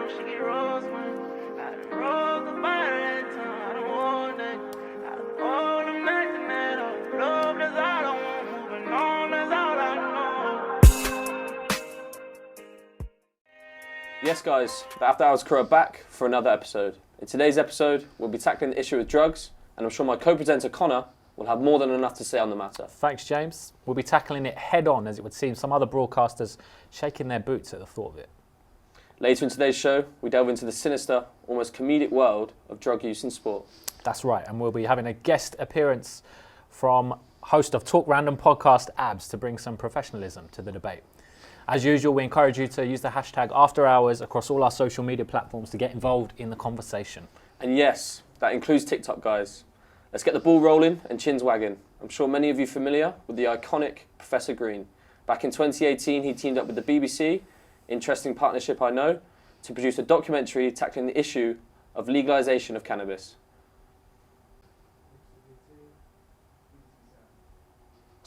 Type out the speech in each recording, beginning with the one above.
Yes guys, the After Hours crew are back for another episode. In today's episode, we'll be tackling the issue with drugs, and I'm sure my co-presenter Connor will have more than enough to say on the matter. Thanks, James. We'll be tackling it head on, as it would seem some other broadcasters shaking their boots at the thought of it. Later in today's show, we delve into the sinister, almost comedic world of drug use in sport. That's right, and we'll be having a guest appearance from host of Talk Random podcast, Abs, to bring some professionalism to the debate. As usual, we encourage you to use the hashtag AfterHours across all our social media platforms to get involved in the conversation. And yes, that includes TikTok, guys. Let's get the ball rolling and chins wagging. I'm sure many of you are familiar with the iconic Professor Green. Back in 2018, he teamed up with the BBC, interesting partnership I know, to produce a documentary tackling the issue of legalisation of cannabis.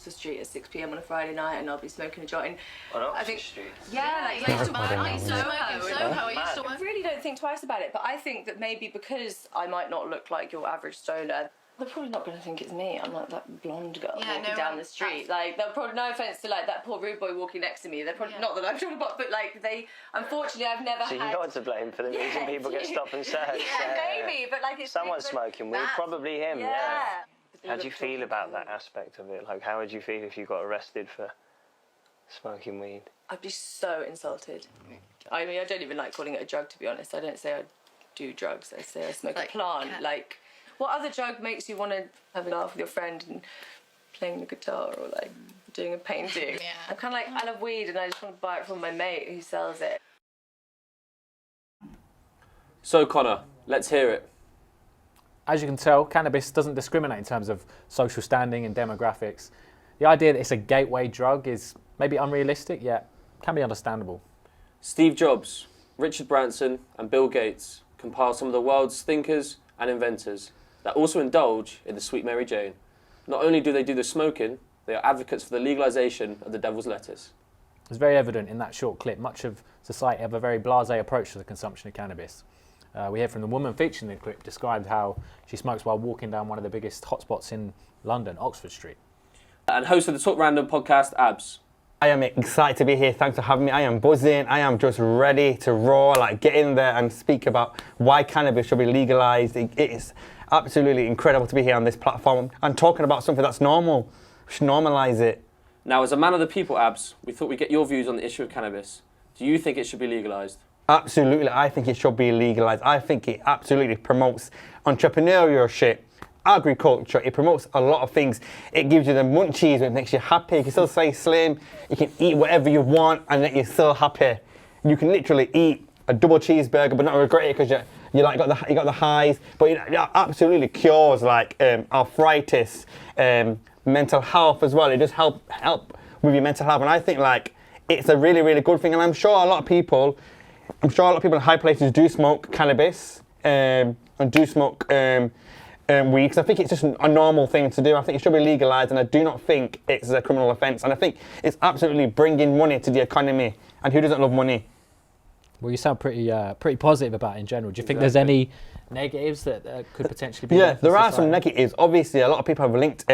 The street at 6 p.m. on a Friday night, and I'll be smoking a joint. I think street. Yeah, like I used to I really don't think twice about it, but I think that maybe because I might not look like your average stoner, they're probably not going to think it's me. I'm like that blonde girl walking down the street. Like, they'll probably, no offense to like that poor rude boy walking next to me. They're probably not that I'm trying to, but like they, unfortunately, I've never had. So you're to blame for the reason people get stopped and searched. Maybe, but like it's someone smoking weed, probably him. Yeah. How do you feel about that aspect of it? Like, how would you feel if you got arrested for smoking weed? I'd be so insulted. I mean, I don't even like calling it a drug, to be honest. I don't say I do drugs. I say I smoke a plant. Like, what other drug makes you want to have a laugh with your friend and playing the guitar or like doing a painting? I'm kind of like, I love weed and I just want to buy it from my mate who sells it. So Connor, let's hear it. As you can tell, cannabis doesn't discriminate in terms of social standing and demographics. The idea that it's a gateway drug is maybe unrealistic, yet can be understandable. Steve Jobs, Richard Branson and Bill Gates compile some of the world's thinkers and inventors that also indulge in the sweet Mary Jane. Not only do they do the smoking, they are advocates for the legalisation of the devil's lettuce. It's very evident in that short clip. Much of society have a very blasé approach to the consumption of cannabis. We hear from the woman featured in the clip described how she smokes while walking down one of the biggest hotspots in London, Oxford Street. And host of the Talk Random podcast, Abs. I am excited to be here. Thanks for having me. I am buzzing. I am just ready to roar, like get in there and speak about why cannabis should be legalised. It is absolutely incredible to be here on this platform and talking about something that's normal. We should normalise it. Now, as a man of the people, Abs, we thought we'd get your views on the issue of cannabis. Do you think it should be legalised? Absolutely, I think it should be legalised. I think it absolutely promotes entrepreneurship, agriculture. It promotes a lot of things. It gives you the munchies, it makes you happy. You can still stay slim. You can eat whatever you want, and then you're still happy. You can literally eat a double cheeseburger, but not regret it because you got the highs. But it absolutely cures like arthritis, mental health as well. It just help with your mental health, and I think like it's a really, really good thing. And I'm sure a lot of people in high places do smoke cannabis and do smoke weed, because I think it's just a normal thing to do. I think it should be legalised, and I do not think it's a criminal offence. And I think it's absolutely bringing money to the economy. And who doesn't love money? Well, you sound pretty positive about it in general. Do you think there's any negatives that could potentially be? Yeah, there are some negatives. Obviously, a lot of people have linked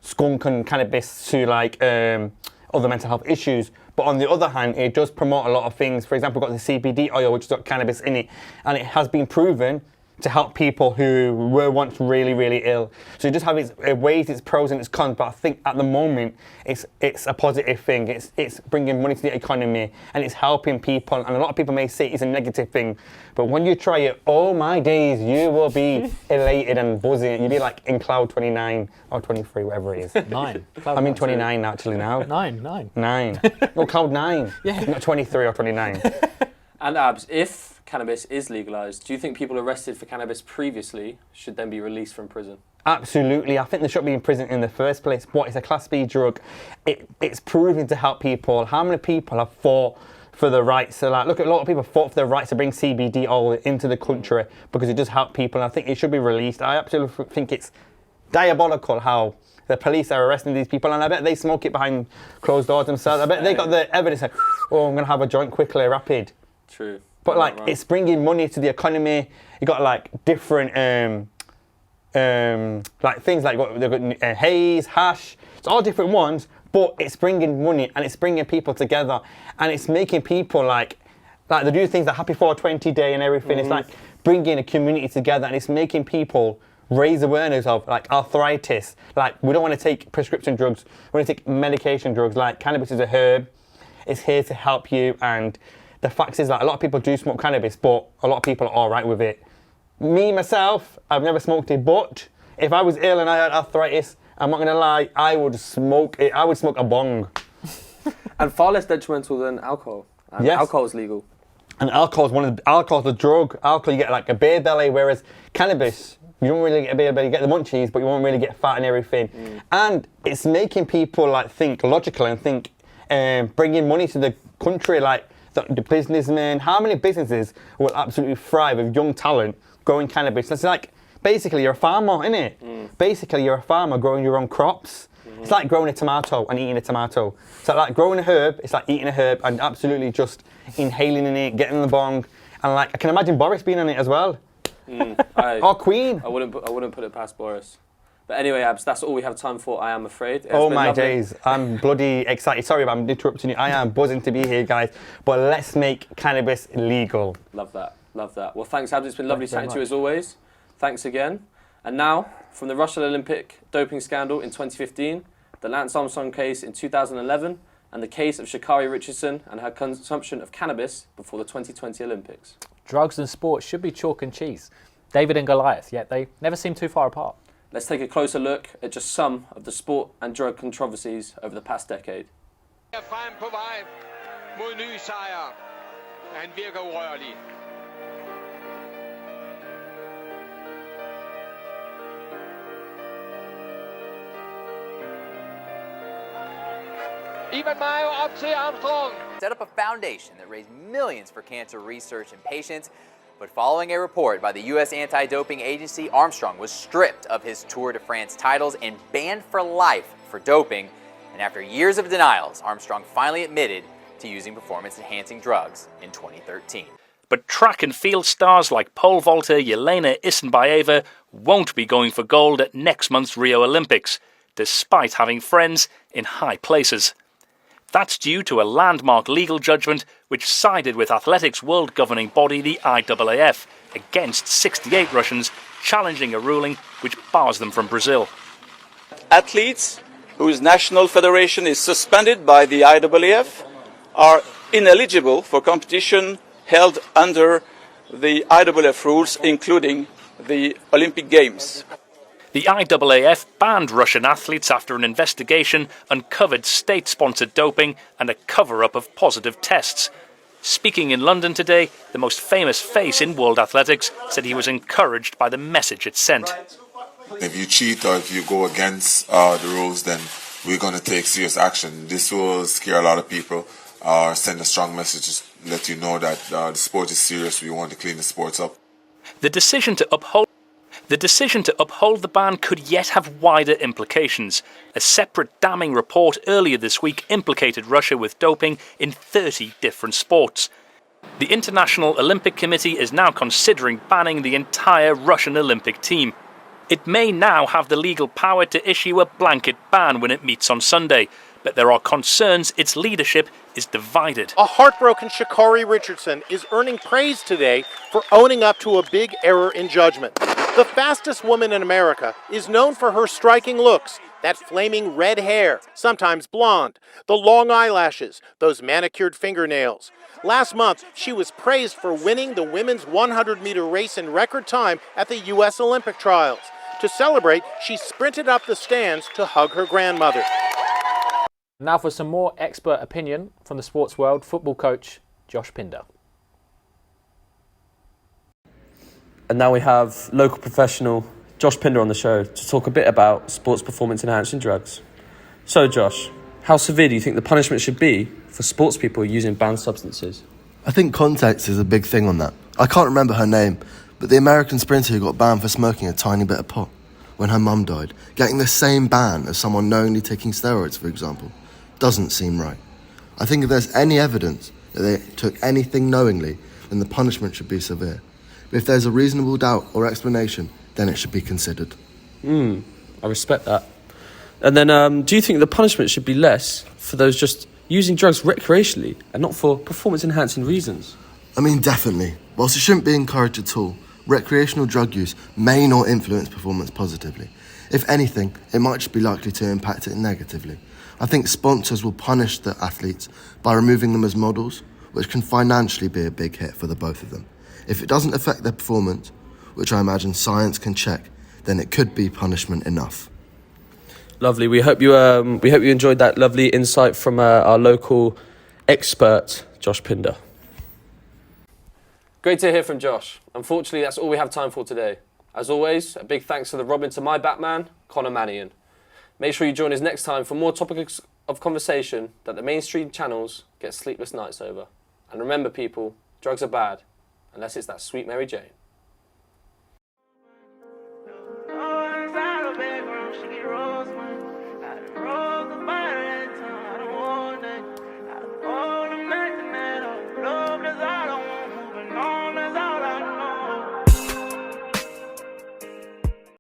skunk and cannabis to like other mental health issues. But on the other hand, it does promote a lot of things. For example, we've got the CBD oil, which has got cannabis in it, and it has been proven to help people who were once really, really ill. So it just have its ways, its pros and its cons, but I think at the moment it's a positive thing. It's bringing money to the economy and it's helping people, and a lot of people may say it's a negative thing, but when you try it, oh my days, you will be elated and buzzing. You'll be like in cloud 29 or 23, whatever it is. 9. I'm in 29 actually now. 9. No, cloud 9. Yeah. Not 23 or 29. And Abs, if cannabis is legalised, do you think people arrested for cannabis previously should then be released from prison? Absolutely. I think they should be in prison in the first place. What is a Class B drug? It's proven to help people. How many people have fought for the rights? So like, look at a lot of people fought for the rights to bring CBD oil into the country because it does help people. And I think it should be released. I absolutely think it's diabolical how the police are arresting these people, and I bet they smoke it behind closed doors themselves. I bet they got the evidence like, oh, I'm going to have a joint quickly, rapid. True. But like, it's bringing money to the economy. You got like different, like things like they've got haze, hash. It's all different ones, but it's bringing money and it's bringing people together, and it's making people like they do things like Happy 420 Day and everything. It's like bringing a community together, and it's making people raise awareness of like arthritis. Like, we don't want to take prescription drugs. We want to take medication drugs. Like, cannabis is a herb. It's here to help you, and the fact is that a lot of people do smoke cannabis, but a lot of people are all right with it. Me, myself, I've never smoked it, but if I was ill and I had arthritis, I'm not going to lie, I would smoke it. I would smoke a bong. And far less detrimental than alcohol. And Yes. alcohol is legal. And alcohol's a drug. Alcohol, you get like a beer belly, whereas cannabis, you don't really get a beer belly. You get the munchies, but you won't really get fat and everything. And it's making people like think logical and think, bringing money to the country, like the businessmen. How many businesses will absolutely thrive with young talent growing cannabis? It's like, basically you're a farmer, innit? Basically you're a farmer growing your own crops. It's like growing a tomato and eating a tomato. So like growing a herb, it's like eating a herb and absolutely just inhaling in it, getting in the bong. And like, I can imagine Boris being on it as well. Or Queen. I wouldn't put it past Boris. But anyway, Abs, that's all we have time for, I am afraid. Oh my days, I'm bloody excited. Sorry if I'm interrupting you. I am buzzing to be here, guys. But let's make cannabis legal. Love that, love that. Well, thanks, Abs. It's been lovely chatting to you as always. Thanks again. And now, from the Russian Olympic doping scandal in 2015, the Lance Armstrong case in 2011, and the case of Sha'Carri Richardson and her consumption of cannabis before the 2020 Olympics. Drugs and sports should be chalk and cheese. David and Goliath, yet they never seem too far apart. Let's take a closer look at just some of the sport and drug controversies over the past decade. Frem på vej mod ny sejr. Han virker urørlig. Ivan Mayo op til Armstrong. Set up a foundation that raised millions for cancer research and patients. But following a report by the U.S. anti-doping agency, Armstrong was stripped of his Tour de France titles and banned for life for doping. And after years of denials, Armstrong finally admitted to using performance-enhancing drugs in 2013. But track and field stars like pole vaulter Yelena Isinbayeva won't be going for gold at next month's Rio Olympics, despite having friends in high places. That's due to a landmark legal judgment which sided with athletics' world governing body, the IAAF, against 68 Russians, challenging a ruling which bars them from Brazil. Athletes whose national federation is suspended by the IAAF are ineligible for competition held under the IAAF rules, including the Olympic Games. The IAAF banned Russian athletes after an investigation uncovered state-sponsored doping and a cover-up of positive tests. Speaking in London today, the most famous face in world athletics said he was encouraged by the message it sent. If you cheat or if you go against the rules, then we're going to take serious action. This will scare a lot of people, send a strong message to let you know that the sport is serious. We want to clean the sports up. The decision to uphold the ban could yet have wider implications. A separate damning report earlier this week implicated Russia with doping in 30 different sports. The International Olympic Committee is now considering banning the entire Russian Olympic team. It may now have the legal power to issue a blanket ban when it meets on Sunday, but there are concerns its leadership is divided. A heartbroken Sha'Carri Richardson is earning praise today for owning up to a big error in judgment. The fastest woman in America is known for her striking looks, that flaming red hair, sometimes blonde, the long eyelashes, those manicured fingernails. Last month, she was praised for winning the women's 100-meter race in record time at the U.S. Olympic trials. To celebrate, she sprinted up the stands to hug her grandmother. Now for some more expert opinion from the sports world, football coach Josh Pinder. And now we have local professional Josh Pinder on the show to talk a bit about sports performance enhancing drugs. So Josh, how severe do you think the punishment should be for sports people using banned substances? I think context is a big thing on that. I can't remember her name, but the American sprinter who got banned for smoking a tiny bit of pot when her mum died, getting the same ban as someone knowingly taking steroids, for example, doesn't seem right. I think if there's any evidence that they took anything knowingly, then the punishment should be severe. But if there's a reasonable doubt or explanation, then it should be considered. I respect that. And then do you think the punishment should be less for those just using drugs recreationally and not for performance-enhancing reasons? I mean, definitely. Whilst it shouldn't be encouraged at all, recreational drug use may not influence performance positively. If anything, it might just be likely to impact it negatively. I think sponsors will punish the athletes by removing them as models, which can financially be a big hit for the both of them. If it doesn't affect their performance, which I imagine science can check, then it could be punishment enough. Lovely. We hope you enjoyed that lovely insight from our local expert, Josh Pinder. Great to hear from Josh. Unfortunately, that's all we have time for today. As always, a big thanks to the Robin to my Batman, Connor Mannion. Make sure you join us next time for more topics of conversation that the mainstream channels get sleepless nights over. And remember, people, drugs are bad, unless it's that sweet Mary Jane. Oh,